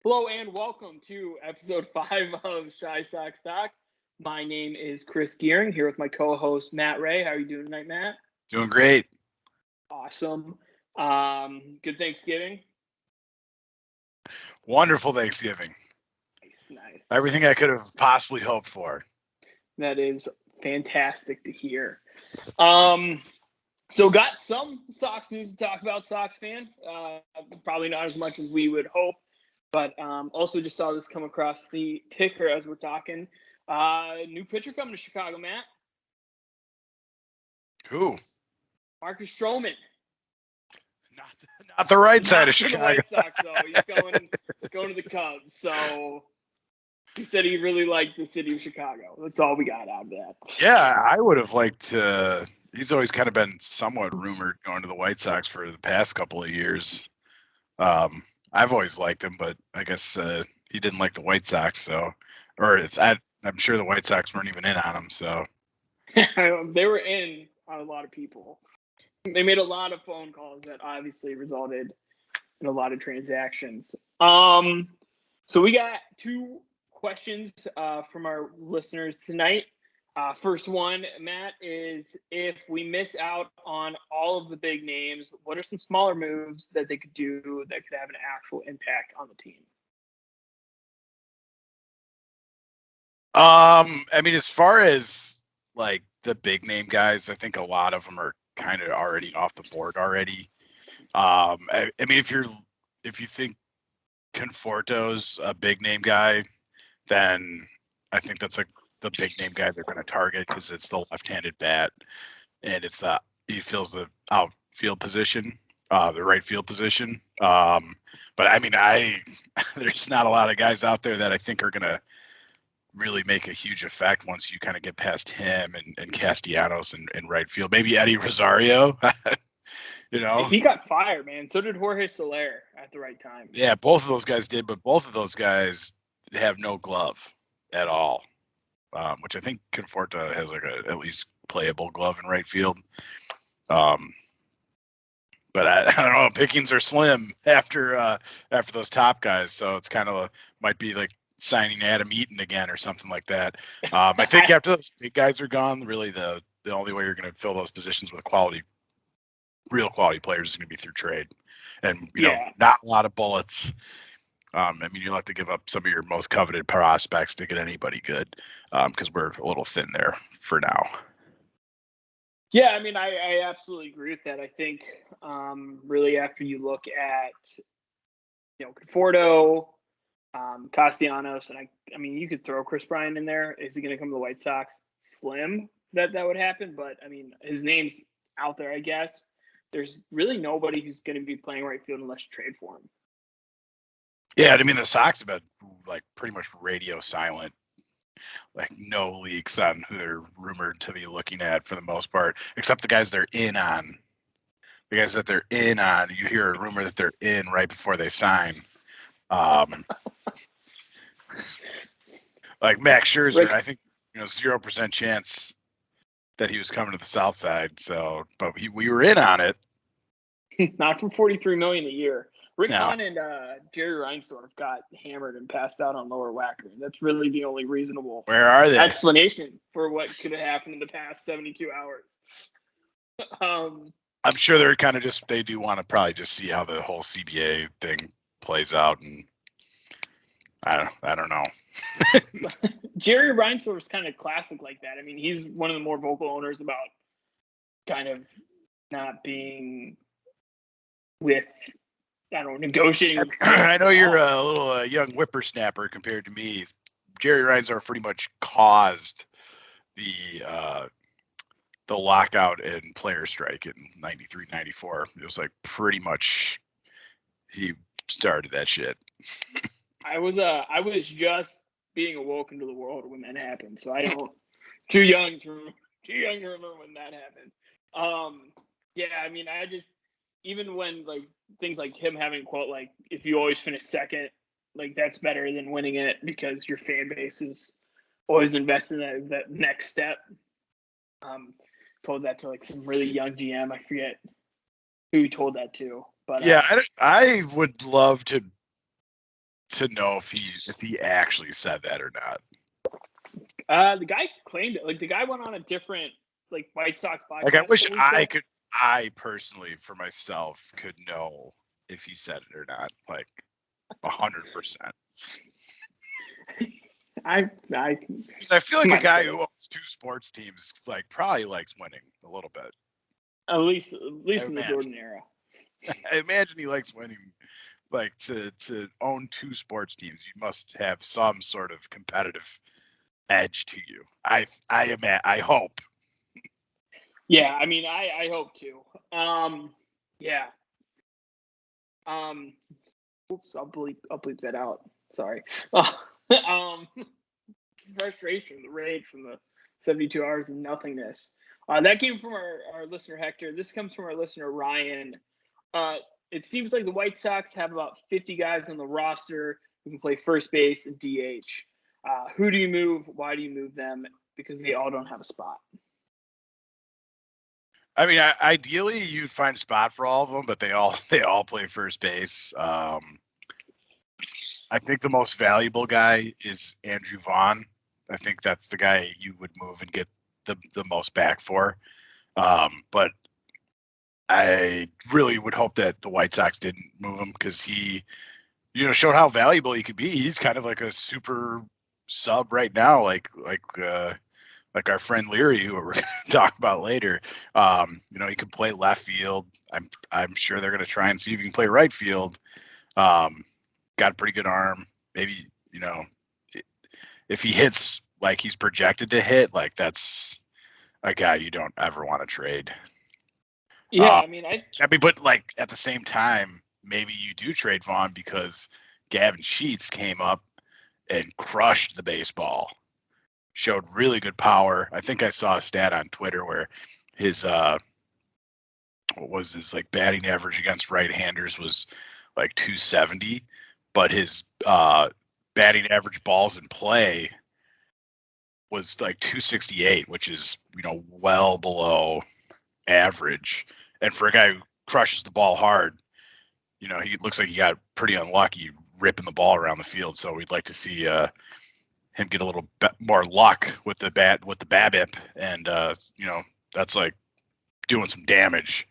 Hello and welcome to episode 5 of ChiSoxTalk. My name is Chris Gearing, here with my co-host Matt Ray. How are you doing tonight, Matt? Doing great. Awesome. Good Thanksgiving. Wonderful Thanksgiving. Nice. Everything I could have possibly hoped for. That is fantastic to hear. So got some Sox news to talk about, Sox fan. Probably not as much as we would hope, but also just saw this come across the ticker as we're talking. New pitcher coming to Chicago, Matt. Who? Marcus Stroman. Not the right side of Not Chicago. The White Sox, though. He's going to the Cubs. So he said he really liked the city of Chicago. That's all we got out of that. Yeah, I would have liked to. He's always kind of been somewhat rumored going to the White Sox for the past couple of years. I've always liked him, but I guess he didn't like the White Sox. I'm sure the White Sox weren't even in on him. So they were in on a lot of people. They made a lot of phone calls that obviously resulted in a lot of transactions. So we got two questions from our listeners tonight. First one, Matt, is if we miss out on all of the big names, what are some smaller moves that they could do that could have an actual impact on the team? I mean, as far as like the big name guys, I think a lot of them are kind of already off the board already. I mean, if you think Conforto's a big name guy, then I think that's like the big name guy they're going to target because it's the left-handed bat and he fills the outfield position, the right field position. But I mean, there's not a lot of guys out there that I think are going to really make a huge effect once you kind of get past him and Castellanos in right field. Maybe Eddie Rosario. He got fired, man. So did Jorge Soler at the right time. Yeah, both of those guys did, but both of those guys have no glove at all, which I think Conforto has like a at least playable glove in right field. But I don't know. Pickings are slim after those top guys, so it's kind of might be like signing Adam Eaton again or something like that. I think after those big guys are gone, really the only way you're going to fill those positions with real quality players is going to be through trade, and not a lot of bullets. I mean, you'll have to give up some of your most coveted prospects to get anybody good, because we're a little thin there for now. Yeah, I mean, I absolutely agree with that. I think really after you look at Conforto, Castellanos, and I mean, you could throw Chris Bryant in there. Is he going to come to the White Sox? Slim that would happen, but I mean, his name's out there, I guess. There's really nobody who's going to be playing right field unless you trade for him. Yeah, I mean, the Sox have been like pretty much radio silent, like no leaks on who they're rumored to be looking at for the most part, except the guys they're in on. The guys that they're in on, you hear a rumor that they're in right before they sign. Like Max Scherzer, I think 0% chance that he was coming to the South Side. So, but we were in on it. Not for $43 million a year. Rick Hahn and Jerry Reinsdorf got hammered and passed out on lower whacker. That's really the only reasonable explanation for what could have happened in the past 72 hours. I'm sure they're kind of they do want to probably just see how the whole CBA thing plays out, and I don't know. Jerry Reinsdorf is kind of classic like that. I mean, he's one of the more vocal owners about kind of not being with, I don't know, negotiating. I know you're a little young whippersnapper compared to me. Jerry Reinsdorf pretty much caused the lockout and player strike in 93, 94. It was like pretty much he started that shit. I was just being awoken to the world when that happened, so I don't too young to remember when that happened. Yeah, I mean, I just, even when like things like him having quote like, if you always finish second, like that's better than winning it because your fan base is always invested in that next step. Told that to like some really young GM. I forget who he told that to, but yeah, I would love to to know if he actually said that or not. The guy claimed it. Like the guy went on a different White Sox podcast. Like I wish I personally for myself could know if he said it or not. Like 100%. I feel like a guy who owns 2 sports teams probably likes winning a little bit. At least in the Jordan era. I imagine he likes winning. Like to own 2 sports teams, you must have some sort of competitive edge to you. I hope. Yeah, I mean, I hope to. Yeah. Oops, I'll bleep that out. Sorry. Frustration, the rage from the 72 hours of nothingness. That came from our listener Hector. This comes from our listener Ryan. It seems like the White Sox have about 50 guys on the roster who can play first base and DH. Who do you move? Why do you move them? Because they all don't have a spot. I mean, ideally you'd find a spot for all of them, but they all play first base. I think the most valuable guy is Andrew Vaughn. I think that's the guy you would move and get the most back for. But I really would hope that the White Sox didn't move him because he, showed how valuable he could be. He's kind of like a super sub right now, like our friend Leary, who we're going to talk about later. He can play left field. I'm sure they're going to try and see if he can play right field. Got a pretty good arm. Maybe, if he hits like he's projected to hit, that's a guy you don't ever want to trade. Yeah, but at the same time, maybe you do trade Vaughn because Gavin Sheets came up and crushed the baseball. Showed really good power. I think I saw a stat on Twitter where his batting average against right-handers was 270, but his batting average balls in play was 268, which is well below average. And for a guy who crushes the ball hard, he looks like he got pretty unlucky ripping the ball around the field. So we'd like to see him get a little bit more luck with the BABIP, and that's doing some damage.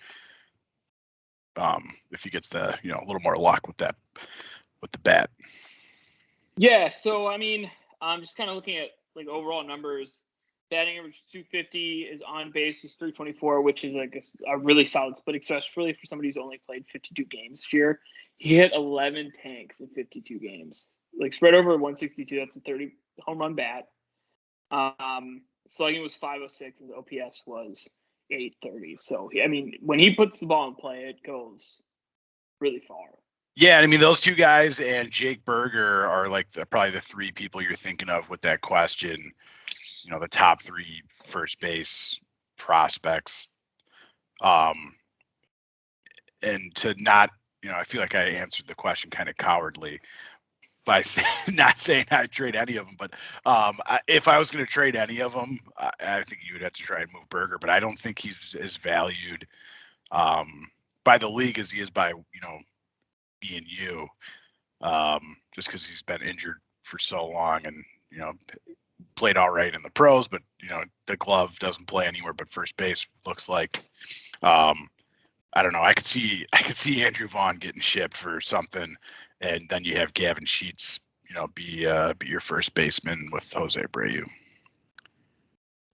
If he gets a little more luck with the bat. Yeah, so I mean, I'm just kind of looking at overall numbers. Batting average 250, is on base is 324, which is a really solid split, especially for somebody who's only played 52 games this year. He hit 11 tanks in 52 games, spread over 162. That's a 30 home run bat. Slugging was 506, and the OPS was 830. So I mean, when he puts the ball in play, it goes really far. Yeah, I mean, those 2 guys and Jake Berger are probably the 3 people you're thinking of with that question. The top 3 first base prospects. And to not, I feel like I answered the question kind of cowardly by not saying I'd trade any of them. But if I was going to trade any of them, I think you would have to try and move Berger. But I don't think he's as valued by the league as he is by, me and you, just because he's been injured for so long and, played all right in the pros, but the glove doesn't play anywhere but first base. Looks like, I don't know. I could see Andrew Vaughn getting shipped for something, and then you have Gavin Sheets, be your first baseman with Jose Abreu.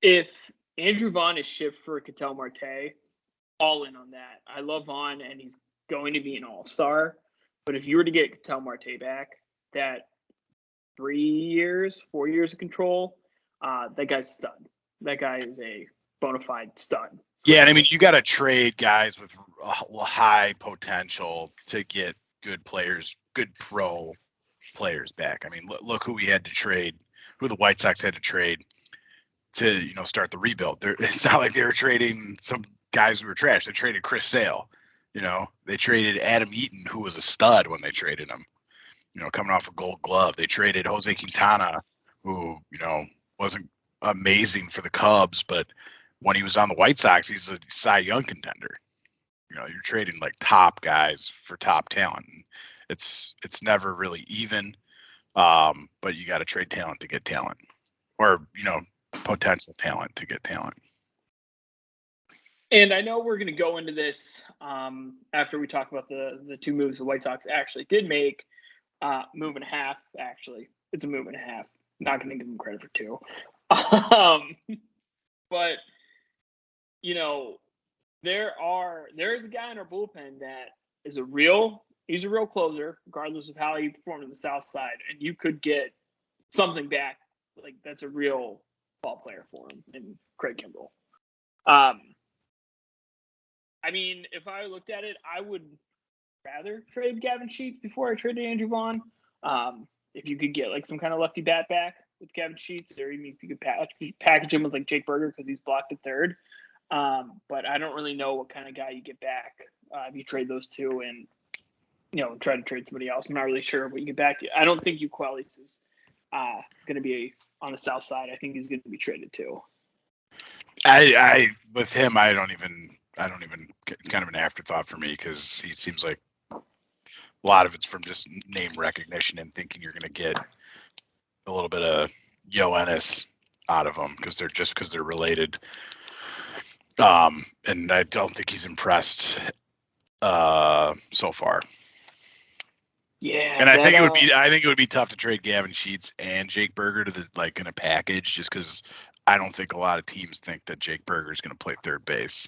If Andrew Vaughn is shipped for Ketel Marte, all in on that. I love Vaughn, and he's going to be an all-star. But if you were to get Ketel Marte back, that 4 years of control, that guy's a stud. That guy is a bona fide stud. Yeah, and I mean, you got to trade guys with high potential to get good players, good pro players back. I mean, look who we had to trade, who the White Sox had to trade to, start the rebuild. It's not like they were trading some guys who were trash. They traded Chris Sale. They traded Adam Eaton, who was a stud when they traded him. Coming off a Gold Glove. They traded Jose Quintana, who, wasn't amazing for the Cubs, but when he was on the White Sox, he's a Cy Young contender. You're trading top guys for top talent. It's never really even. But you got to trade talent to get talent, or potential talent to get talent. And I know we're going to go into this after we talk about the two moves the White Sox actually did make. Move and a half, actually. It's a move and a half. Not going to give them credit for two. But, there's a guy in our bullpen that is he's a real closer, regardless of how he performed on the South Side. And you could get something back. Like, that's a real ball player for him in Craig Kimbrel. I mean, if I looked at it, I would rather trade Gavin Sheets before I traded Andrew Vaughn. If you could get like some kind of lefty bat back with Gavin Sheets, or even if you could package him with like Jake Berger because he's blocked at third. But I don't really know what kind of guy you get back if you trade those two and try to trade somebody else. I'm not really sure what you get back. I don't think Uquelis is going to be on the South Side. I think he's going to be traded too. I with him, I don't even. It's kind of an afterthought for me because he seems like a lot of it's from just name recognition and thinking you're going to get a little bit of Yoenis out of them because they're related. And I don't think he's impressed so far. Yeah, and I think it would be tough to trade Gavin Sheets and Jake Berger in a package just because I don't think a lot of teams think that Jake Berger is going to play third base.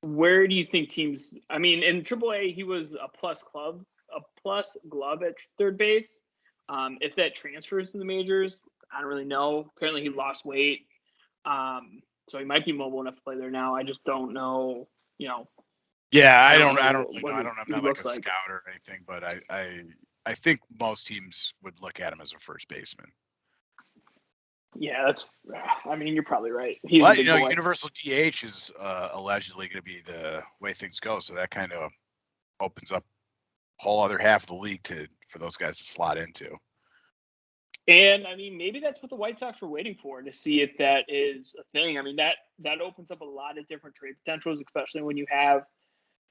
Where do you think teams? I mean, in AAA, he was a plus glove at third base. If that transfers to the majors, I don't really know. Apparently, he lost weight, so he might be mobile enough to play there now. I just don't know. Yeah, I don't know. I'm not like a scout or anything, but I think most teams would look at him as a first baseman. Yeah, you're probably right. He's but, a big boy. universal DH is allegedly going to be the way things go. So that kind of opens up a whole other half of the league for those guys to slot into. And, maybe that's what the White Sox were waiting for, to see if that is a thing. That opens up a lot of different trade potentials, especially when you have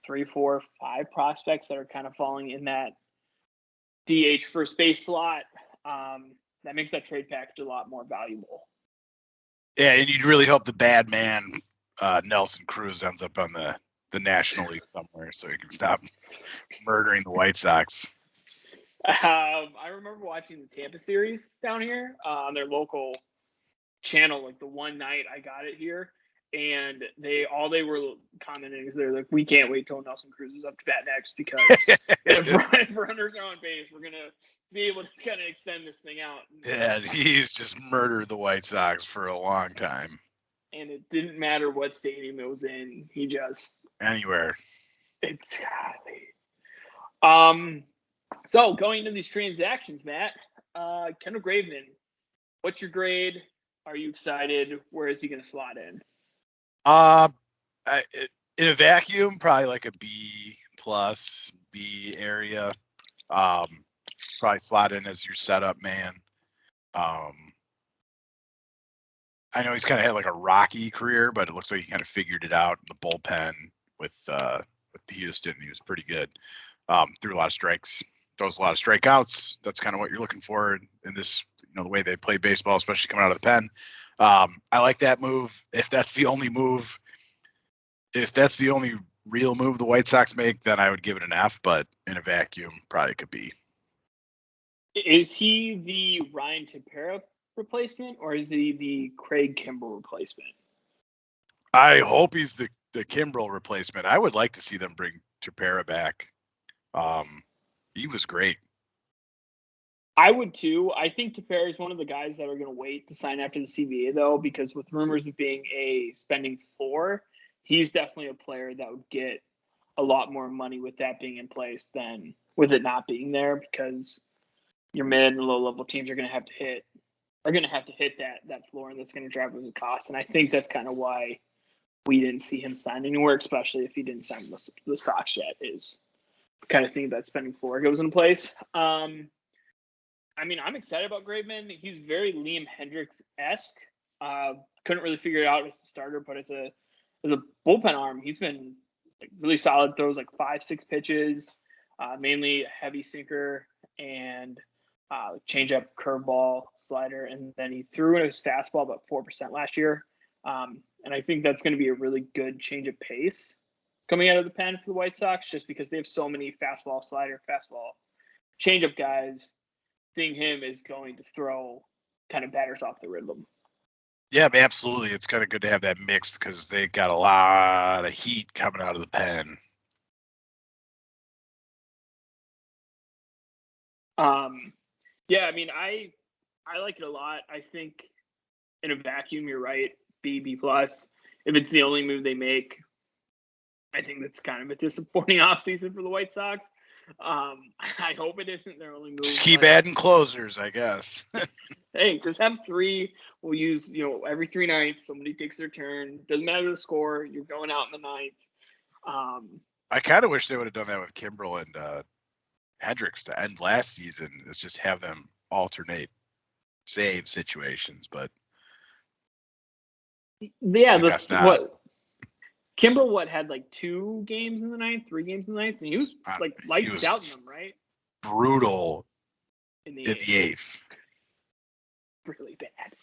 3, 4, 5 prospects that are kind of falling in that DH first base slot. That makes that trade package a lot more valuable. Yeah, and you'd really hope the bad man, Nelson Cruz, ends up on the National League somewhere so he can stop murdering the White Sox. I remember watching the Tampa series down here on their local channel, like the one night I got it here, and they were commenting is they're like, we can't wait till Nelson Cruz is up to bat next because if runners are on base, we're gonna be able to kind of extend this thing out. Yeah, he's just murdered the White Sox for a long time. And it didn't matter what stadium it was in. He just anywhere. It's golly. So going into these transactions, Matt, Kendall Graveman, what's your grade? Are you excited? Where is he going to slot in? In a vacuum, probably like a B+, B area. Probably slot in as your setup man. I know he's kind of had like a rocky career, but it looks like he kind of figured it out in the bullpen with Houston. He was pretty good. Threw a lot of strikes, throws a lot of strikeouts. That's kind of what you're looking for in this, the way they play baseball, especially coming out of the pen. I like that move. If that's the only real move the White Sox make, then I would give it an F, but in a vacuum, probably could be. Is he the Ryan Tepera replacement, or is he the Craig Kimbrel replacement? I hope he's the Kimbrel replacement. I would like to see them bring Tepera back. He was great. I would too. I think Tepera is one of the guys that are going to wait to sign after the CBA, though, because with rumors of being a spending floor, he's definitely a player that would get a lot more money with that being in place than with it not being there, because your mid and low level teams are going to have to hit that floor, and that's going to drive up the cost. And I think that's kind of why we didn't see him sign anywhere, especially if he didn't sign the Sox yet, is kind of seeing that spending floor goes in place. I'm excited about Graveman. He's very Liam Hendricks-esque. Couldn't really figure it out as a starter, but as a bullpen arm, he's been really solid. Throws 5-6 pitches, mainly a heavy sinker, and changeup, curveball, slider, and then he threw in his fastball about 4% last year. And I think that's going to be a really good change of pace coming out of the pen for the White Sox, just because they have so many fastball, slider, fastball, changeup guys. Seeing him is going to throw kind of batters off the rhythm. Yeah, absolutely. It's kind of good to have that mix because they got a lot of heat coming out of the pen. Yeah, I mean, I like it a lot. I think in a vacuum, you're right, B plus. If it's the only move they make, I think that's kind of a disappointing offseason for the White Sox. I hope it isn't their only move. Just keep adding closers, I guess. Hey, just have 3. We'll use, every 3 nights, somebody takes their turn. Doesn't matter the score. You're going out in the 9th. I kind of wish they would have done that with Kimbrel and Hendricks to end last season. Is just have them alternate save situations, but yeah, that's not. What Kimbrough had like 2 games in the 9th, 3 games in the 9th, and he was lights out in them, right? Brutal in the 8th. Really bad.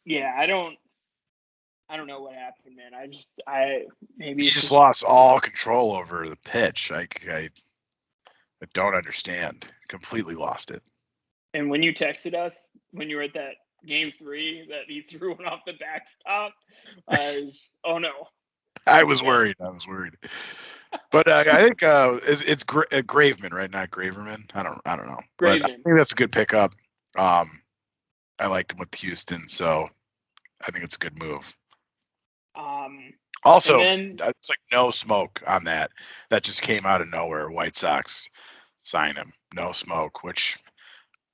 Yeah, I don't know what happened, man. Maybe he just lost all control over the pitch. I don't understand. Completely lost it. And when you texted us when you were at that game 3 that he threw one off the backstop, oh no. I was worried. But I think it's Graveman, right? Not Graveman. I don't know. Graveman. But I think that's a good pickup. I liked him with Houston, so I think it's a good move. Also, it's like no smoke on that. That just came out of nowhere. White Sox sign him. No smoke, which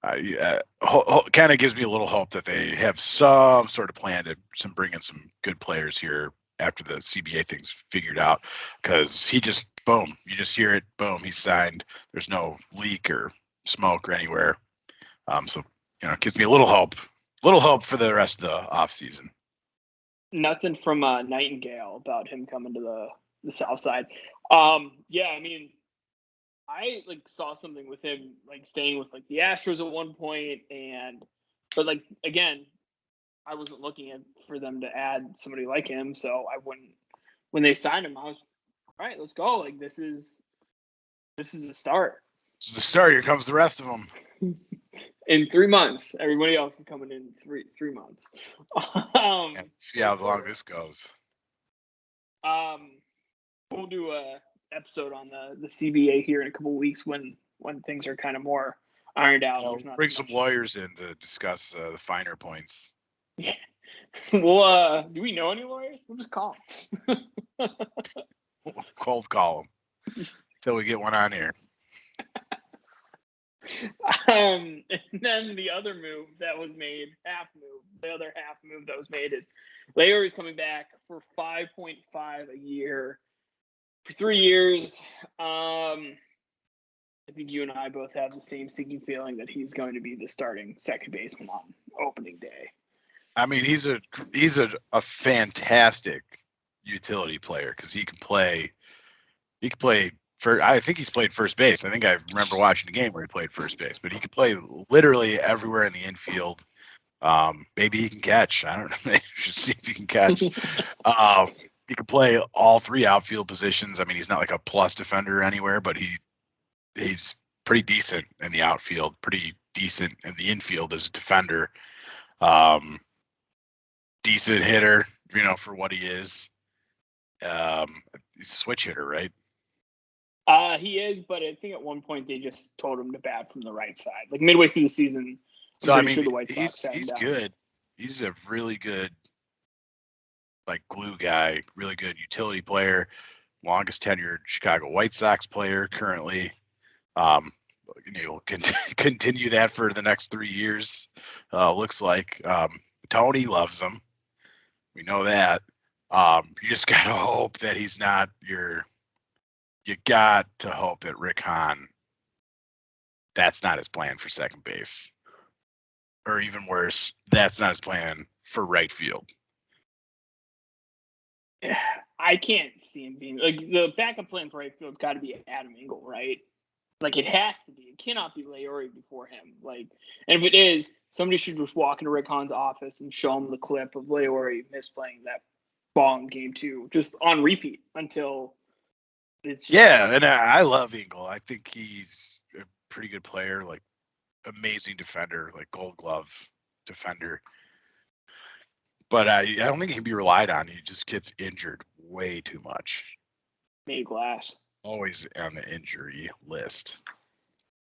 kind of gives me a little hope that they have some sort of plan to bring in some good players here after the CBA thing's figured out. Because he just, boom, you just hear it, boom, he's signed. There's no leak or smoke or anywhere. So, it gives me a little hope for the rest of the offseason. Nothing from Nightingale about him coming to the South Side. Yeah, I mean, I saw something with him staying with the Astros at one point, but again, I wasn't looking for them to add somebody like him, so I wouldn't. When they signed him, I was all right. Let's go. This is a start. This is the start. Here comes the rest of them. In 3 months, everybody else is coming in 3 months. See how long this goes. We'll do a episode on the CBA here in a couple of weeks when things are kind of more ironed out. Bring some lawyers in to discuss the finer points. Yeah. Well, do we know any lawyers? We'll just call them. Cold call them until we get one on here. And then the other move that was made, the other half move that was made is Leor is coming back for $5.5 a year for 3 years. I think you and I both have the same sinking feeling that he's going to be the starting second baseman on opening day. I mean, he's a fantastic utility player because he can play. I think he's played first base. I think I remember watching the game where he played first base, but he could play literally everywhere in the infield. Maybe he can catch. I don't know. Maybe we should see if he can catch. He can play all 3 outfield positions. I mean, he's not like a plus defender anywhere, but he's pretty decent in the outfield, pretty decent in the infield as a defender. Decent hitter, for what he is. He's a switch hitter, right? He is, but I think at one point they just told him to bat from the right side, midway through the season. So I mean, sure the White Sox he's good. He's a really good, glue guy, really good utility player, longest tenured Chicago White Sox player currently. He'll continue that for the next 3 years. Looks like Tony loves him. We know that. You just gotta hope that he's not your. You got to hope that Rick Hahn, that's not his plan for second base. Or even worse, that's not his plan for right field. I can't see him being the backup plan for right field's got to be Adam Engel, right? Like, it has to be. It cannot be Laori before him. Like, and if it is, somebody should just walk into Rick Hahn's office and show him the clip of Laori misplaying that ball in game 2, just on repeat until it's just, Yeah, and I love Engel. I think he's a pretty good player, like amazing defender, like Gold Glove defender. But I don't think he can be relied on. He just gets injured way too much. made glass. Always on the injury list.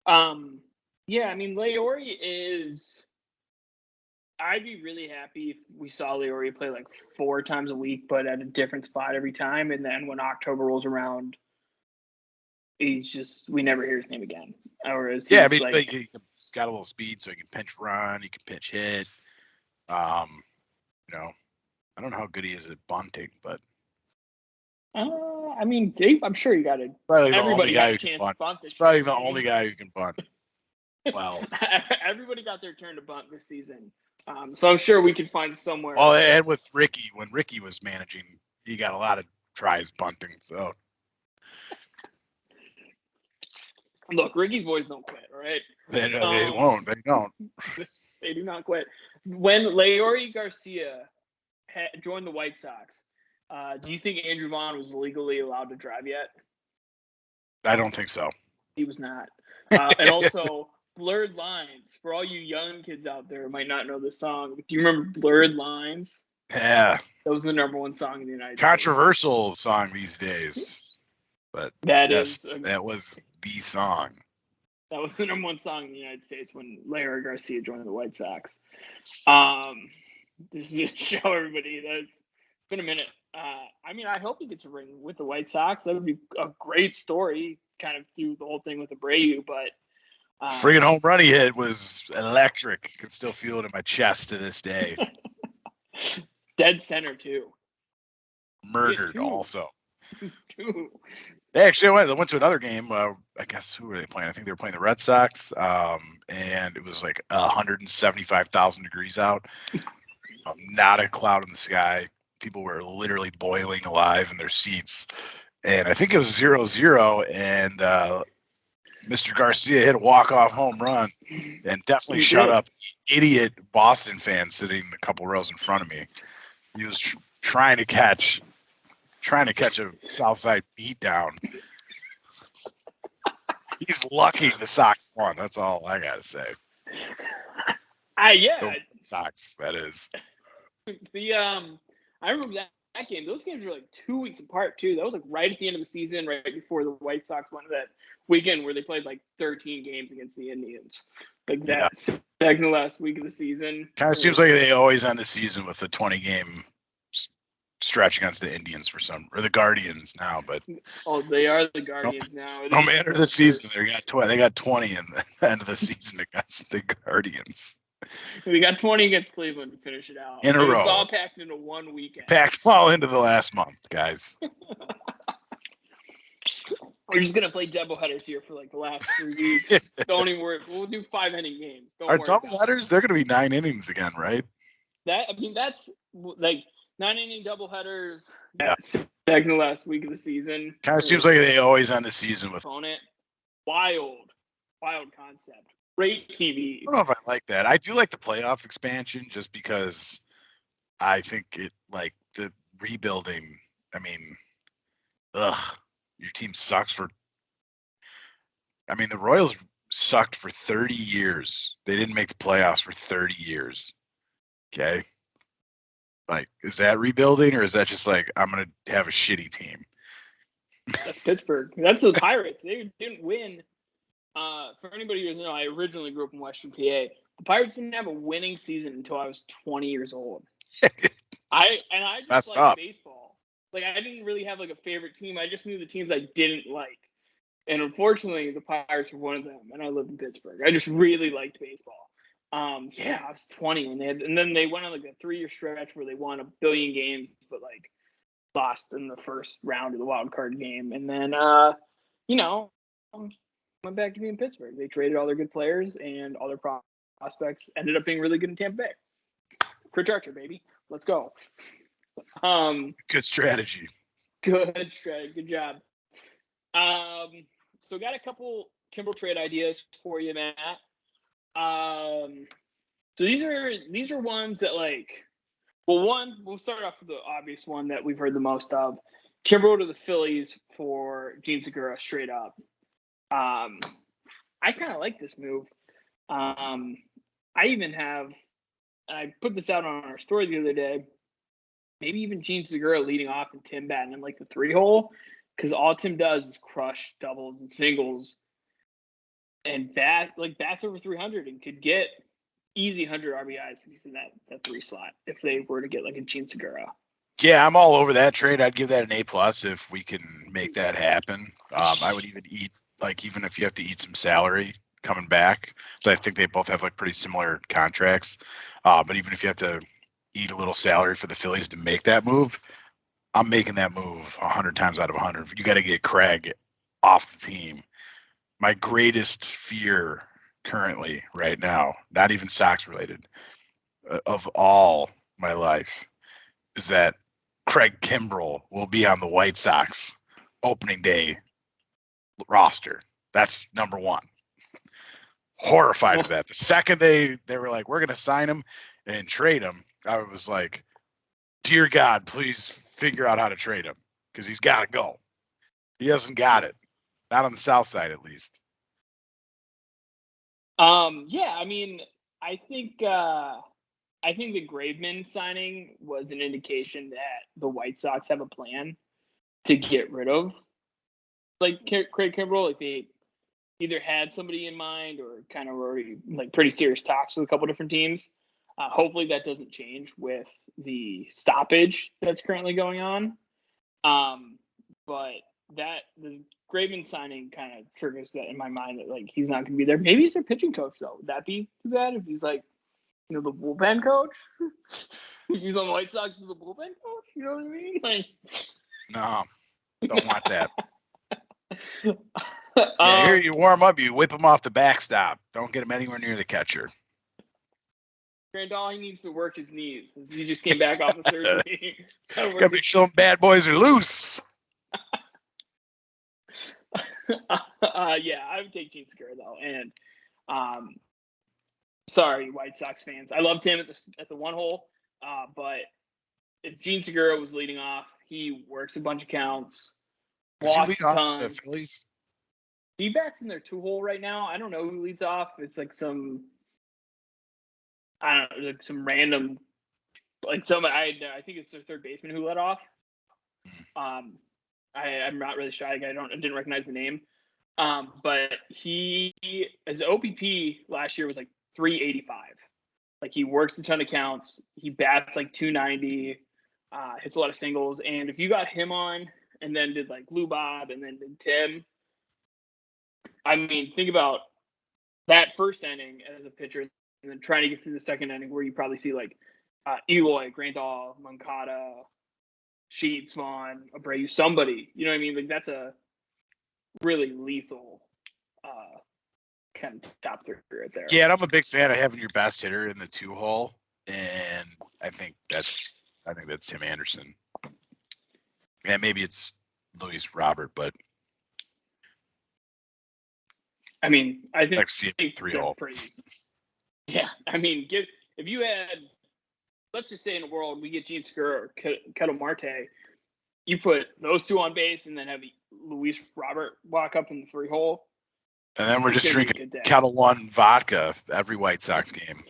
Yeah, I mean, Laori is. I'd be really happy if we saw Laori play like 4 times a week, but at a different spot every time. And then when October rolls around, we never hear his name again. Or he's He's got a little speed, so he can pinch run, he can pinch hit. I don't know how good he is at bunting, but I mean, I'm sure you got it. Probably the Everybody only guy got who a can chance bunt. to bunt this He's probably year, the baby. only guy who can bunt. Well, everybody got their turn to bunt this season. So I'm sure we could find somewhere. Well, and with Ricky, when Ricky was managing, he got a lot of tries bunting. So Look, Ricky's boys don't quit, all right? they won't. They don't. They do not quit. When Leori Garcia joined the White Sox, do you think Andrew Vaughn was legally allowed to drive yet? I don't think so. He was not. And also, Blurred Lines. For all you young kids out there who might not know this song, do you remember Blurred Lines? Yeah. That was the #1 song in the United States. Controversial song these days. But that was the song. That was the #1 song in the United States when Leori Garcia joined the White Sox. This is to show everybody that it's been a minute. I mean, I hope he gets a ring with the White Sox. That would be a great story, kind of through the whole thing with Abreu. But friggin' home run he hit was electric. I can still feel it in my chest to this day. Dead center too. Murdered also. 2. They actually went to another game. I guess who were they playing? I think they were playing the Red Sox. And it was like 175,000 degrees out. Not a cloud in the sky. People were literally boiling alive in their seats. And I think it was 0-0. And Mr. Garcia hit a walk-off home run and definitely shut up idiot Boston fan sitting a couple rows in front of me. He was trying to catch a Southside beatdown. He's lucky the Sox won. That's all I gotta say. Yeah. Sox, that is. I remember that game. Those games were like 2 weeks apart too. That was like right at the end of the season, right before the White Sox went to that weekend where they played like 13 games against the Indians. Like that second to last week of the season. Kind of seems like they always end the season with a 20-game stretch against the Indians or the Guardians now, but they are the Guardians now. No matter the season, they got 20 in the end of the season against the Guardians. We got 20 against Cleveland to finish it out. In a row. It's all packed into one weekend. Packed all into the last month, guys. We're just gonna play doubleheaders here for like the last 3 weeks. Don't even worry. We'll do 5-inning games. Are doubleheaders? They're gonna be 9 innings again, right? That's like 9-inning doubleheaders. Yeah. Second to last week of the season. Kind of seems like they always end the season with opponent. Wild concept. Great TV. I don't know if I like that. I do like the playoff expansion just because I think it like the rebuilding. I mean, your team sucks the Royals sucked for 30 years. They didn't make the playoffs for 30 years. Okay. Like, is that rebuilding or is that just like, I'm going to have a shitty team? That's Pittsburgh. That's the Pirates. They didn't win. For anybody who doesn't know, I originally grew up in Western PA. The Pirates didn't have a winning season until I was 20 years old. I just liked baseball. Like, I didn't really have like a favorite team. I just knew the teams I didn't like. And unfortunately, the Pirates were one of them. And I lived in Pittsburgh. I just really liked baseball. I was 20 and then they went on like a 3-year stretch where they won 1 billion games, but like lost in the first round of the wild card game. And then, went back to being Pittsburgh. They traded all their good players and all their prospects ended up being really good in Tampa Bay. Chris Archer, baby. Let's go. Good strategy. Good strategy. Good job. So got a couple Kimbrel trade ideas for you, Matt. So these are ones that we'll start off with the obvious one that we've heard the most of. Kimbrel to the Phillies for Gene Segura straight up. I kind of like this move. I put this out on our story the other day. Maybe even Gene Segura leading off and Tim batting in like the 3-hole, because all Tim does is crush doubles and singles, and that's over 300 and could get easy 100 RBIs if he's in that 3 slot if they were to get like a Gene Segura. Yeah, I'm all over that trade. I'd give that an A+ if we can make that happen. I would even even if you have to eat some salary coming back. So I think they both have like pretty similar contracts. But even if you have to eat a little salary for the Phillies to make that move, I'm making that move 100 times out of 100. You got to get Craig off the team. My greatest fear currently, right now, not even Sox related, of all my life, is that Craig Kimbrel will be on the White Sox opening day roster. That's number one. Horrified of that. The second they were like, we're going to sign him and trade him, I was like, dear God, please figure out how to trade him, because he's got to go. He hasn't got it. Not on the South Side, at least. Yeah, I mean, I think the Graveman signing was an indication that the White Sox have a plan to get rid of like Craig Kimbrel. Like they either had somebody in mind or kind of already like pretty serious talks with a couple different teams. Hopefully that doesn't change with the stoppage that's currently going on. But the Graveman signing kind of triggers that in my mind that like he's not going to be there. Maybe he's their pitching coach though. Would that be too bad if he's like, the bullpen coach? He's on the White Sox as the bullpen coach. You know what I mean? Like, no, don't want that. Yeah, here you warm up, you whip him off the backstop. Don't get him anywhere near the catcher. Grandal, he needs to work his knees. He just came back off the surgery. Gotta be showing bad boys are loose. Yeah, I would take Gene Segura though, and sorry, White Sox fans. I loved him at the 1-hole, but if Gene Segura was leading off, he works a bunch of counts, walks a ton. The Phillies? He bats in their 2-hole right now. I don't know who leads off. It's like some random, like I think it's their third baseman who led off. I'm not really sure. I didn't recognize the name. But he, his OPP last year was like 385. Like he works a ton of counts. He bats like 290, hits a lot of singles. And if you got him on and then did like Lou Bob and then did Tim, I mean, think about that first inning as a pitcher and then trying to get through the second inning where you probably see like Eloy, Grandal, Moncada, Sheets, Vaughn, Abreu, somebody. You know what I mean? Like that's a really lethal kind of top 3 right there. Yeah, and I'm a big fan of having your best hitter in the 2-hole, and I think that's Tim Anderson. Yeah, maybe it's Luis Robert, but I mean, I think I've seen 3-hole. Yeah, I mean, if you had, let's just say in a world we get Gene Segura or Ketel Marte, you put those 2 on base and then have Luis Robert walk up in the 3-hole. And then we're just drinking Ketel One vodka every White Sox game.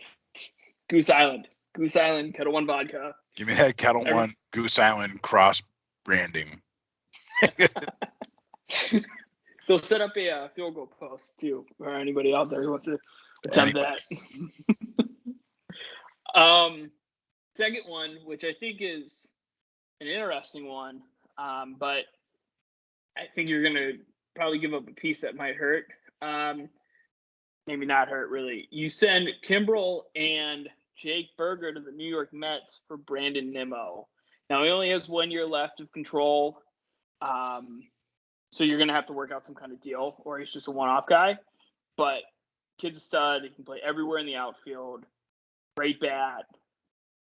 Goose Island, Ketel One vodka. Give me that Ketel One Goose Island cross branding. They'll set up a field goal post too for anybody out there who wants to attempt that. Second one, which I think is an interesting one, but I think you're going to probably give up a piece that might hurt. Maybe not hurt, really. You send Kimbrel and Jake Berger to the New York Mets for Brandon Nemo. Now, he only has 1 year left of control, so you're going to have to work out some kind of deal, or he's just a one-off guy. But kid's a stud. He can play everywhere in the outfield. Great bat.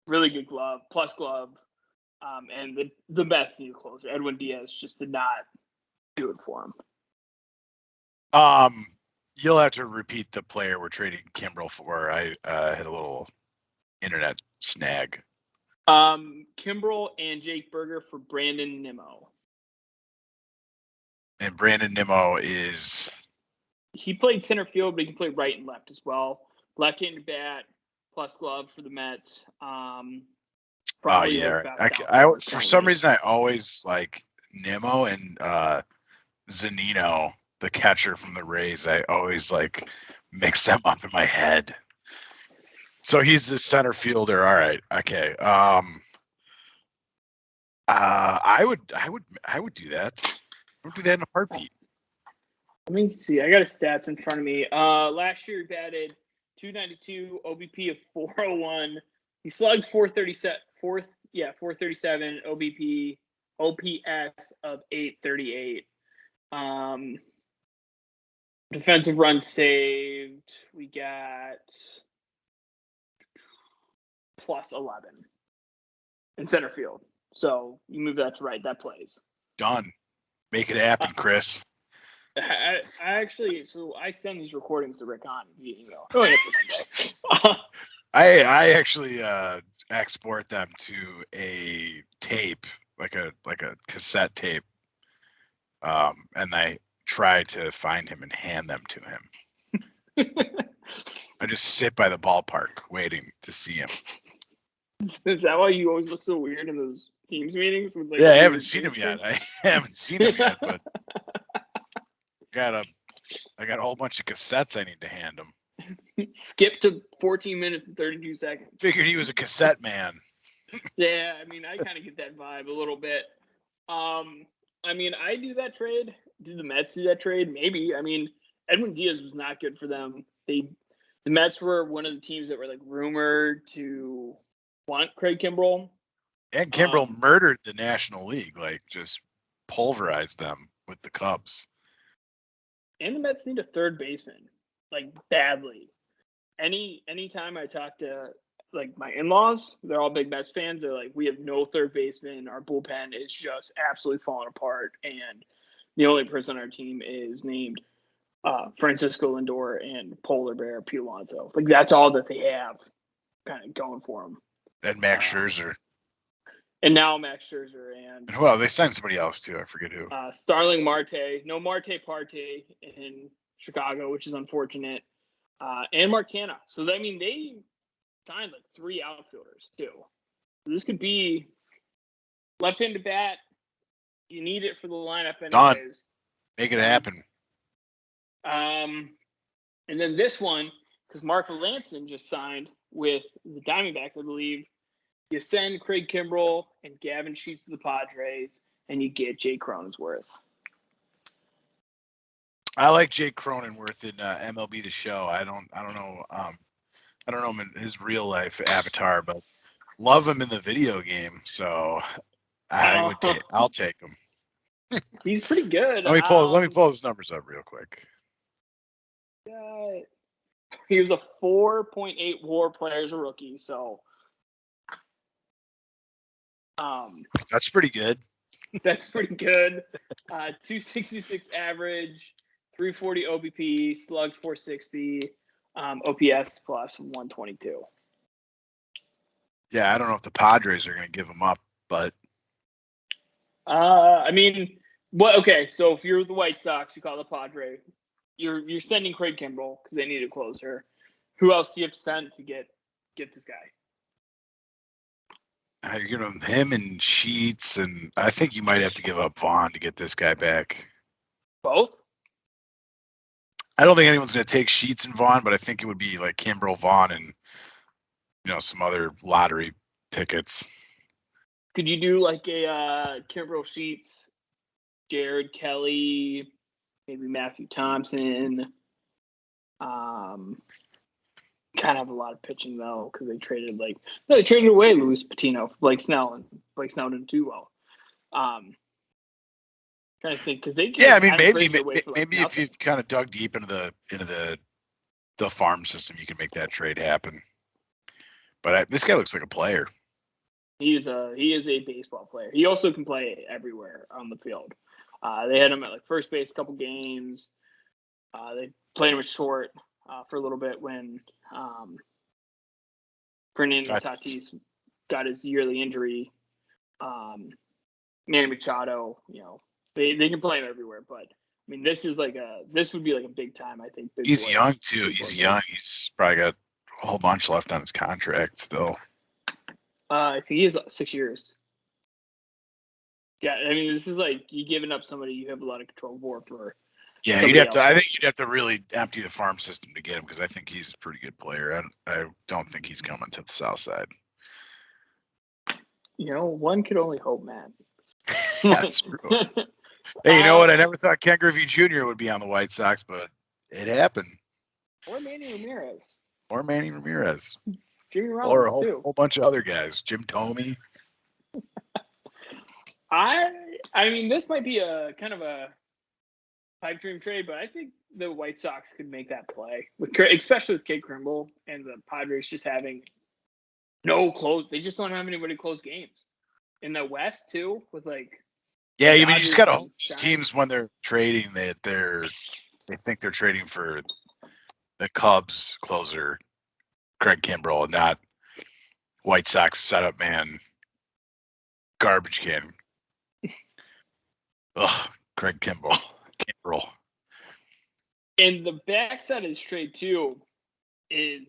Really good glove, plus glove. And the best new closer, Edwin Diaz, just did not do it for him. You'll have to repeat the player we're trading Kimbrel for. I had a little internet snag. Kimbrel and Jake Berger for Brandon Nemo. And Brandon Nemo is... He played center field, but he can play right and left as well. Left-handed bat plus glove for the Mets. Probably yeah. best I outfielder for some currently. reason, I always like Nemo and Zunino, the catcher from the Rays. I always like mix them up in my head. So he's the center fielder. All right. Okay. I would do that. I would do that in a heartbeat. Let me see. I got his stats in front of me. Last year he batted .292, OBP of 401. He slugged 437, 437, OBP, OPS of 838. Defensive runs saved, we got plus 11 in center field. So you move that to right, that plays. Done. Make it happen, Chris. I actually, so I send these recordings to Rick on via email. I actually export them to a tape, like a cassette tape, and I try to find him and hand them to him. I just sit by the ballpark waiting to see him. Is that why you always look so weird in those teams meetings? With, like, yeah, I haven't seen him yet. I haven't seen him yet, but I got a whole bunch of cassettes I need to hand him. Skip to 14 minutes and 32 seconds. Figured he was a cassette man. Yeah, I mean, I kind of get that vibe a little bit. I mean, I do that trade. Did the Mets do that trade? Maybe. I mean, Edwin Diaz was not good for them. The Mets were one of the teams that were like rumored to want Craig Kimbrel. And Kimbrel murdered the National League, like just pulverized them with the Cubs. And the Mets need a third baseman, like badly. Anytime I talk to like my in-laws, they're all big Mets fans. They're like, we have no third baseman. Our bullpen is just absolutely falling apart, and the only person on our team is named Francisco Lindor and Polar Bear Pete Alonso. Like that's all that they have, kind of going for them. And Max Scherzer. And now Max Scherzer and well, they signed somebody else too. I forget who. Starling Marte. No Marte Parte in Chicago, which is unfortunate. And Mark Canha. So I mean, they signed like 3 outfielders too. So this could be left-handed bat. You need it for the lineup anyways. Done. Make it happen. And then this one, because Marco Lanson just signed with the Diamondbacks, I believe. You send Craig Kimbrel and Gavin Sheets to the Padres, and you get Jake Cronenworth. I like Jake Cronenworth in MLB The Show. I don't know. I don't know him in his real life avatar, but love him in the video game. So I'll take him. He's pretty good. Let me pull his numbers up real quick. He was a 4.8 WAR player as a rookie, so that's pretty good. That's pretty good. 266 average, 340 OBP, slugged 460, OPS plus 122. Yeah, I don't know if the Padres are going to give him up, but I mean, what? Okay, so if you're the White Sox, you call the Padre. You're sending Craig Kimbrel because they need a closer. Who else do you have to send to get this guy? You're going to him and Sheets, and I think you might have to give up Vaughn to get this guy back. Both? I don't think anyone's going to take Sheets and Vaughn, but I think it would be like Kimbrel, Vaughn, and some other lottery tickets. Could you do like a Kimbrel, Sheets, Jared Kelly, maybe Matthew Thompson? Kind of have a lot of pitching though, because they traded away Luis Patino for Blake Snell, and Blake Snell didn't do well. Trying to think, because they maybe if you kind of dug deep into the farm system, you can make that trade happen. But this guy looks like a player. He is a baseball player. He also can play everywhere on the field. They had him at like first base a couple games. They played him at short for a little bit when Fernando Tatis got his yearly injury. Manny Machado, they can play him everywhere, but I mean, this would be like a big time, I think. He's young too. He's young. He's probably got a whole bunch left on his contract still. I think he has 6 years. Yeah, I mean, this is like you giving up somebody you have a lot of control for. Yeah, I think you'd have to really empty the farm system to get him because I think he's a pretty good player. I don't think he's coming to the South Side. One could only hope, man. That's true. Hey, you know what? I never thought Ken Griffey Jr. would be on the White Sox, but it happened. Or Manny Ramirez. Jimmy Rollins, or a whole bunch of other guys. Jim Thome. I mean, this might be a kind of a pipe dream trade, but I think the White Sox could make that play, especially with Craig Kimbrel and the Padres just having no close. They just don't have anybody close games in the West too. With yeah, you just got to hope these teams when they're trading they think they're trading for the Cubs closer Craig Kimbrel, not White Sox setup man garbage can. Ugh, Craig Kimbrel. And the backside of this trade too is,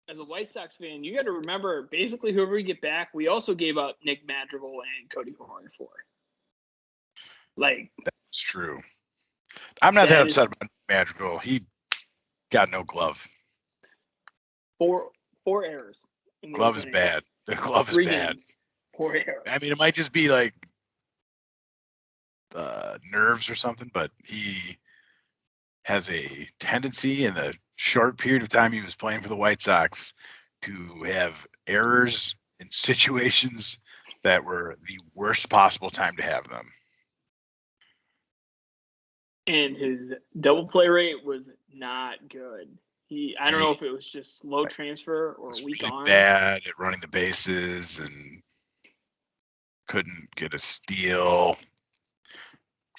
as a White Sox fan, you got to remember basically whoever we get back, we also gave up Nick Madrigal and Cody Horn for. That's true. I'm not that upset about Madrigal. He got no glove. Four errors. Glove is bad. The glove is bad. 4 errors. I mean, it might just be like nerves or something, but he has a tendency in the short period of time he was playing for the White Sox to have errors in situations that were the worst possible time to have them. And his double play rate was not good. I don't know if it was just slow transfer or weak arm. Bad at running the bases and couldn't get a steal.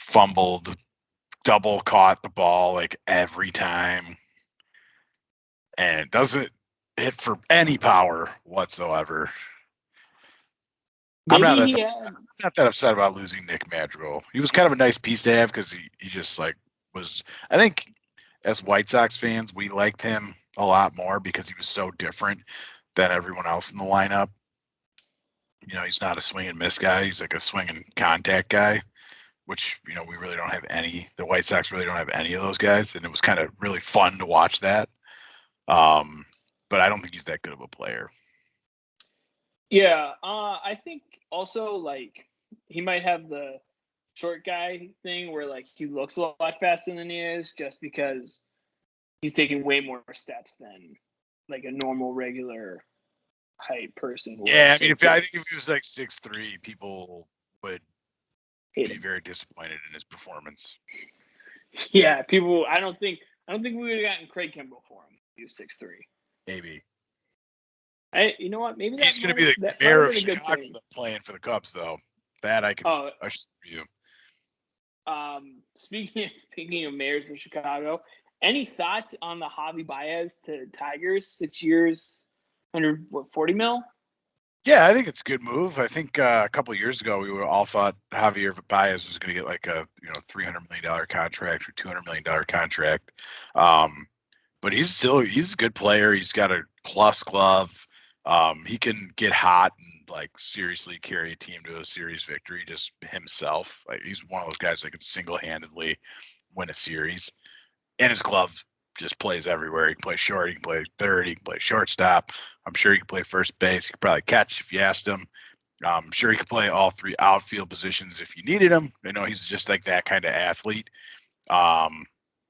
Fumbled, double caught the ball like every time. And doesn't hit for any power whatsoever. I'm not that upset about losing Nick Madrigal. He was kind of a nice piece to have because he just was. I think as White Sox fans, we liked him a lot more because he was so different than everyone else in the lineup. He's not a swing and miss guy. He's like a swing and contact guy, which we really don't have any. The White Sox really don't have any of those guys, and it was kind of really fun to watch that. But I don't think he's that good of a player. Yeah, I think also he might have the short guy thing where he looks a lot faster than he is, just because he's taking way more steps than a normal regular height person. Yeah, I mean, I think if he was 6'3", people would be very disappointed in his performance. Yeah, people. I don't think we would have gotten Craig Kimbrel for him. He was 6'3". Maybe. You know what? Maybe he's going to be the mayor of Chicago playing for the Cubs, though. That I can assure you. Speaking of mayors of Chicago, any thoughts on the Javi Baez to Tigers? 6 years, $140 million? Yeah, I think it's a good move. I think a couple of years ago we all thought Javier Baez was going to get a $300 million contract or $200 million contract. But he's a good player. He's got a plus glove. He can get hot and seriously carry a team to a series victory just himself. He's one of those guys that can single-handedly win a series. And his glove just plays everywhere. He can play short, he can play third, he can play shortstop. I'm sure he can play first base. He could probably catch if you asked him. I'm sure he could play all 3 outfield positions if you needed him. He's just that kind of athlete.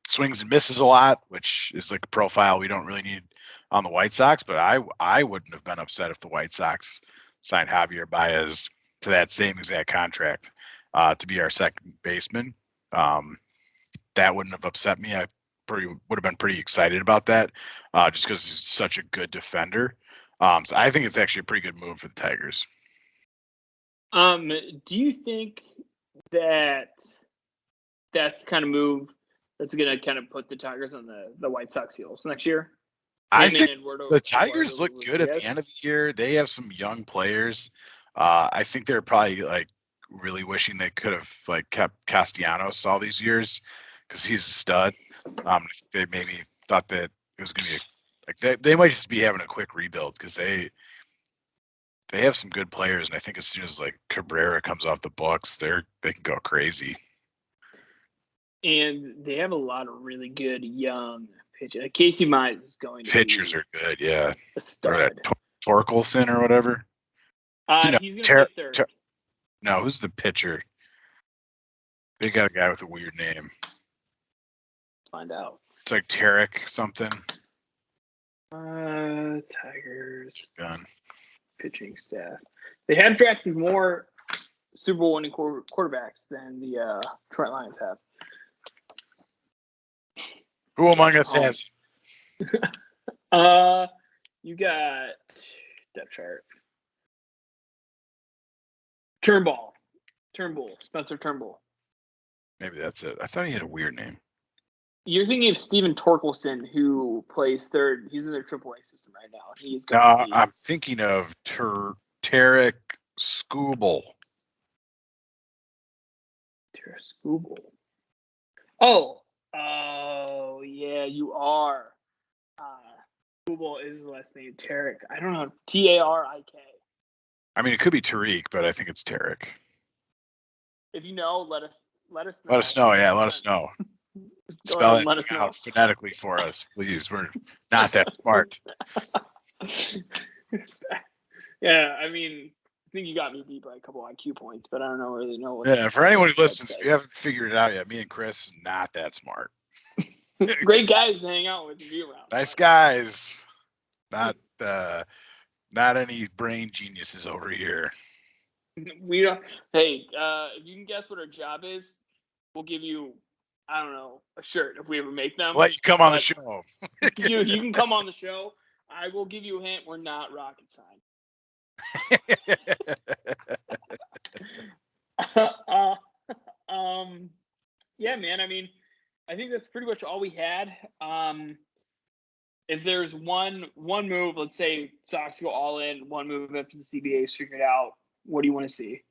Swings and misses a lot, which is a profile we don't really need on the White Sox. But I wouldn't have been upset if the White Sox signed Javier Baez to that same exact contract to be our second baseman. That wouldn't have upset me. I would have been pretty excited about that just because he's such a good defender. So I think it's actually a pretty good move for the Tigers. Do you think that that's the kind of move that's going to kind of put the Tigers on the White Sox heels next year? I think the Tigers look good at the end of the year. They have some young players. I think they're probably like really wishing they could have like kept Castellanos all these years because he's a stud. They maybe thought that it was going to be they might just be having a quick rebuild because they have some good players, and I think as soon as like Cabrera comes off the books, they can go crazy. And they have a lot of really good young pitchers. Casey Mize is going to pitchers are good, yeah. A stud. Torkelson or whatever. He's going to play third. No, who's the pitcher? They got a guy with a weird name. Find out. It's like Tarek something. Tigers. Gun. Pitching staff. They have drafted more Super Bowl winning quarterbacks than the Detroit Lions have. Who among us has? You got depth chart. Turnbull, Spencer Turnbull. Maybe that's it. I thought he had a weird name. You're thinking of Steven Torkelson, who plays third. He's in their AAA system right now. I'm thinking of Tarek Skubal. Tarek Skubal. Oh, yeah, you are. Skubal is his last name. Tarek. I don't know. Tarik. I mean, it could be Tariq, but I think it's Tarek. If you know, let us know. Let us know. Yeah, let us know. Spell it out phonetically for us, please. We're not that smart. Yeah, I mean, I think you got me beat by a couple IQ points, but I don't really know what. Yeah, for anyone who listens, if you haven't figured it out yet, me and Chris, not that smart. Great guys to hang out with and be around. Nice guys. Not any brain geniuses over here. We don't. Hey, if you can guess what our job is, we'll give you, I don't know, a shirt if we ever make them. Let you come on the show. you can come on the show. I will give you a hint. We're not rocket science. Yeah, man. I mean, I think that's pretty much all we had. If there's one move, let's say Sox go all in, one move after the CBA is figured out, what do you want to see?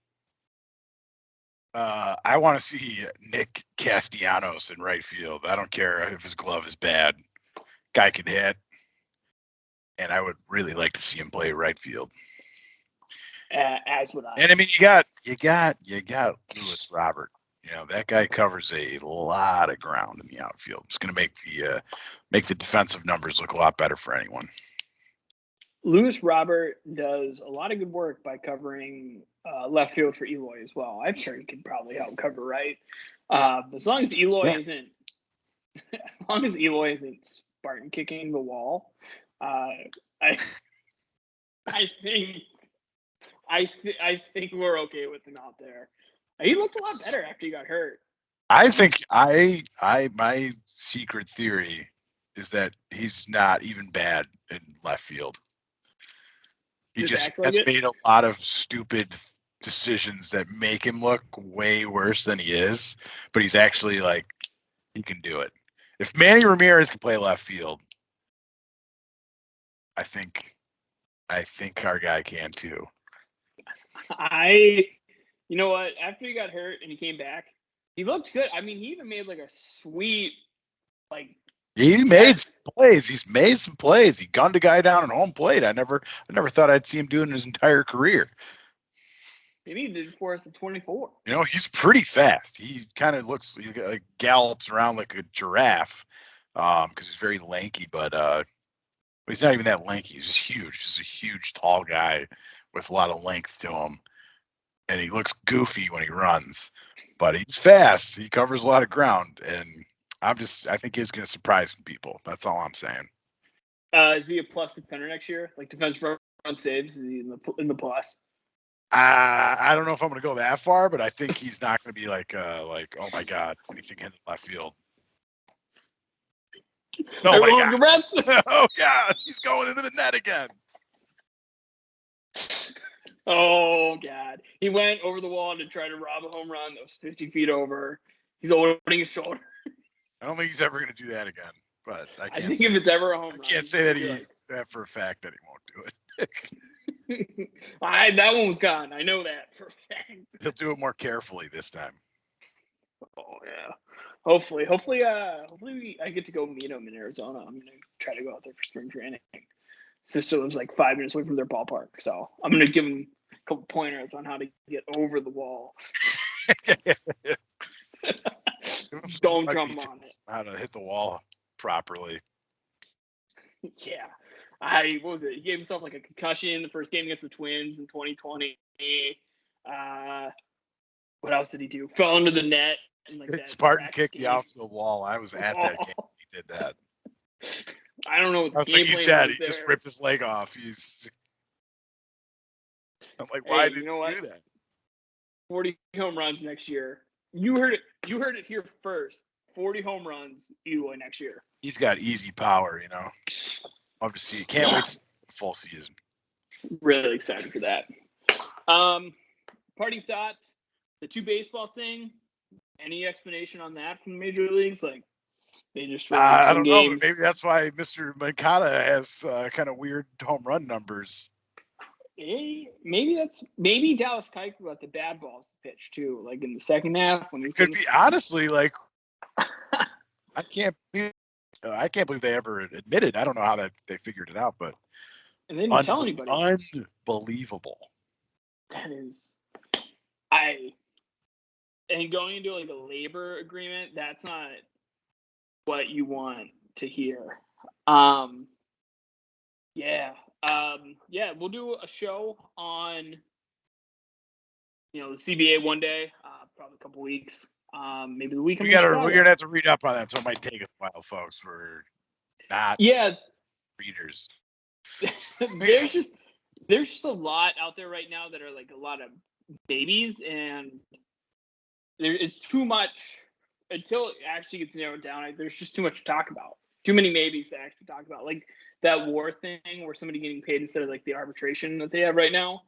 I want to see Nick Castellanos in right field. I don't care if his glove is bad. Guy can hit. And I would really like to see him play right field. As would I. And I mean, you got Lewis Robert. You know, that guy covers a lot of ground in the outfield. It's going to make the defensive numbers look a lot better for anyone. Lewis Robert does a lot of good work by covering left field for Eloy as well. I'm sure he could probably help cover right. As long as Eloy isn't Spartan kicking the wall, I think we're okay with him out there. He looked a lot better after he got hurt. I think my secret theory is that he's not even bad in left field. He just has made a lot of stupid decisions that make him look way worse than he is, but he's actually he can do it. If Manny Ramirez can play left field, I think our guy can too. You know what? After he got hurt and he came back, he looked good. I mean, he even made a sweet He made some plays. He's made some plays. He gunned a guy down at home plate. I never thought I'd see him do it in his entire career. Maybe he did it for us at 24. You know, he's pretty fast. He kind of gallops around like a giraffe because he's very lanky, but he's not even that lanky. He's just huge. He's a huge, tall guy with a lot of length to him. And he looks goofy when he runs, but he's fast. He covers a lot of ground, and I think he's going to surprise some people. That's all I'm saying. Is he a plus defender next year? Defense run saves? Is he in the plus? I don't know if I'm going to go that far, but I think he's not going to be oh my God, anything in left field. Oh my God! Oh God, he's going into the net again. Oh, God. He went over the wall to try to rob a home run that was 50 feet over. He's holding his shoulder. I don't think he's ever going to do that again. But I think if it's ever a home run, I can't say that that for a fact that he won't do it. That one was gone. I know that for a fact. He'll do it more carefully this time. Oh yeah. Hopefully, I get to go meet him in Arizona. I'm gonna try to go out there for spring training. Sister lives like 5 minutes away from their ballpark, so I'm gonna give him a couple pointers on how to get over the wall. Don't jump on it. How to hit the wall properly. Yeah. What was it? He gave himself like a concussion in the first game against the Twins in 2020. What else did he do? Fell into the net. And, like, Spartan kicked the outfield wall. I was at that game. He did that. I don't know what the game like, he's dead. He just ripped his leg off. I'm like, why did you do that? 40 home runs next year. You heard it here first. 40 home runs Eloy next year. He's got easy power, I'll have to see. Can't wait to see the full season. Really excited for that. Parting thoughts. The 2 baseball thing. Any explanation on that from the major leagues? Like, they just I don't know. Maybe that's why Mr. Mancata has kind of weird home run numbers. Maybe Dallas Keuchel got the bad balls to pitch too, like in the second half when he could be. Honestly, like I can't believe they ever admitted. I don't know how they figured it out, but and they didn't tell anybody. Unbelievable. That is, and going into like a labor agreement, that's not what you want to hear. We'll do a show on, the CBA one day, probably a couple weeks, maybe the weekend. We're gonna have to read up on that, so it might take us a while, folks. We're not readers. there's just a lot out there right now that are like a lot of babies, and it's too much until it actually gets narrowed down. There's just too much to talk about. Too many maybes to actually talk about. Like that war thing where somebody getting paid instead of like the arbitration that they have right now.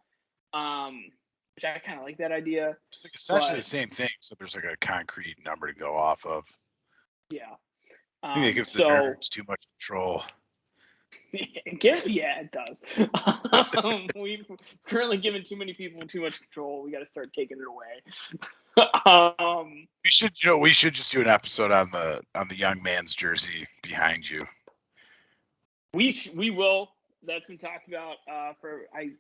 Which I kind of like that idea. It's like essentially the same thing, so there's like a concrete number to go off of. Yeah. I think it gives the nerds too much control. It does. We've currently given too many people too much control. We got to start taking it away. We should just do an episode on the young man's jersey behind you. We will. That's been talked about for I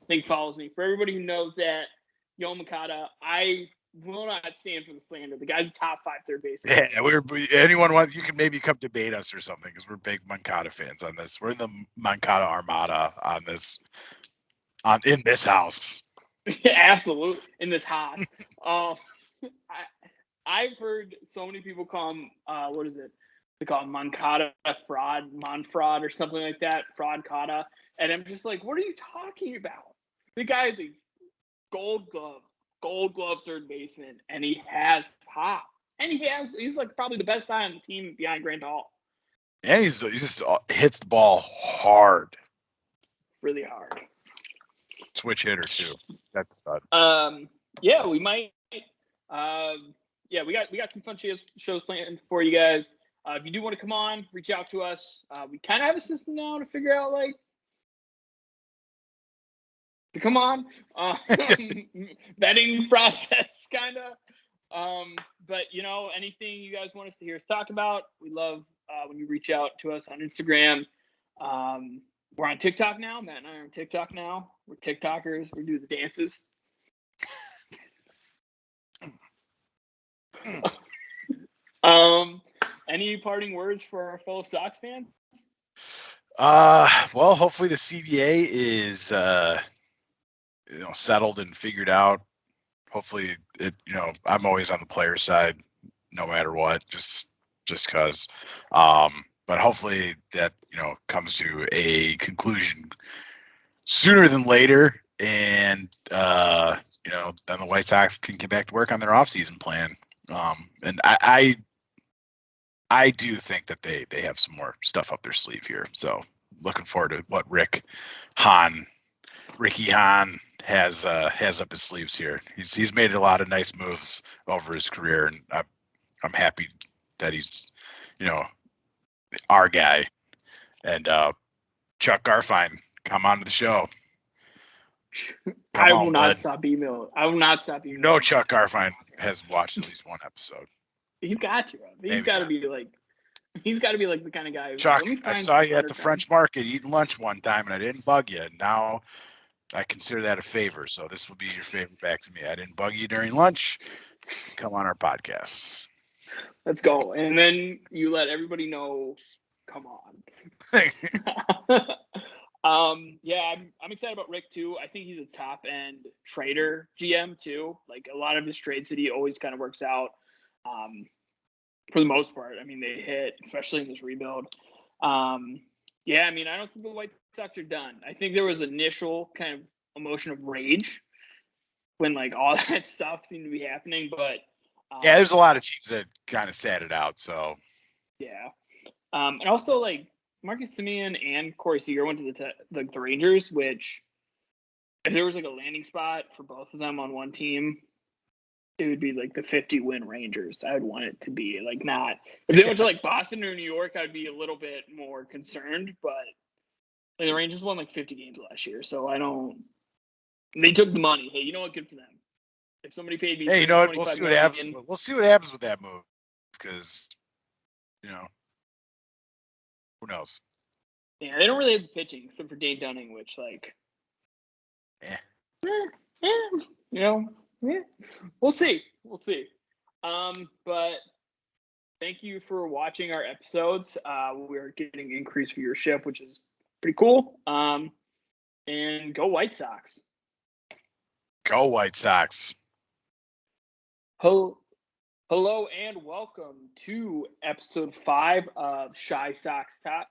think follows me. For everybody who knows that Yo Makata, I will not stand for the slander. The guy's a top 5 third baseman. Yeah, you can maybe come debate us or something because we're big Mancata fans on this. We're in the Mancata Armada in this house. Absolutely, in this house. I've heard so many people call him what is it? They call him Mancata fraud, Monfraud or something like that, fraud Kata. And I'm just like, what are you talking about? The guy is a gold glove third baseman, and he has pop. And he's like probably the best guy on the team behind Grant Hall. And he just hits the ball hard. Really hard. Switch hitter too. That's the stud. We might we got some fun shows planned for you guys. If you do want to come on, reach out to us. We kind of have a system now to figure out to come on. Vetting process kind of. But anything you guys want us to hear us talk about, we love when you reach out to us on Instagram. We're on TikTok now. Matt and I are on TikTok now. We're TikTokers. We do the dances. Any parting words for our fellow Sox fans? Well, hopefully the CBA is settled and figured out. Hopefully I'm always on the player side no matter what, just because. But hopefully that comes to a conclusion sooner than later, and then the White Sox can get back to work on their offseason plan. And I do think that they have some more stuff up their sleeve here. So looking forward to what Ricky Hahn has up his sleeves here. He's made a lot of nice moves over his career, and I'm happy that he's, our guy. And Chuck Garfine, come on to the show. I will not stop emailing. I will not stop emailing. No, Chuck Garfine has watched at least one episode. He's got to. He's got to be like the kind of guy who's Chuck, like, let me I find saw you at the time. French market eating lunch one time, and I didn't bug you. Now I consider that a favor. So this will be your favor back to me. I didn't bug you during lunch. Come on our podcast. Let's go. And then you let everybody know, come on. Yeah, I'm excited about Rick too. I think he's a top end trader GM too. Like a lot of his trades that he always kind of works out. For the most part, I mean, they hit, especially in this rebuild. Yeah, I mean, I don't think the White Sox are done. I think there was initial kind of emotion of rage when like all that stuff seemed to be happening, but yeah, there's a lot of teams that kind of sat it out. So yeah, and also like Marcus Semien and Corey Seager went to the Rangers, which if there was like a landing spot for both of them on one team, it would be like the 50-win Rangers. I would want it to be like not. If they went to like Boston or New York, I'd be a little bit more concerned. But like, the Rangers won like 50 games last year, so I don't. They took the money. Hey, you know what? Good for them. If somebody paid me, hey, you know what? We'll see what happens. We'll see what happens with that move because, who knows? Yeah, they don't really have pitching except for Dave Dunning, which like, we'll see. But thank you for watching our episodes. We're getting increased viewership, which is pretty cool. And go White Sox. Go White Sox. Hello and welcome to episode 5 of ChiSoxTalk.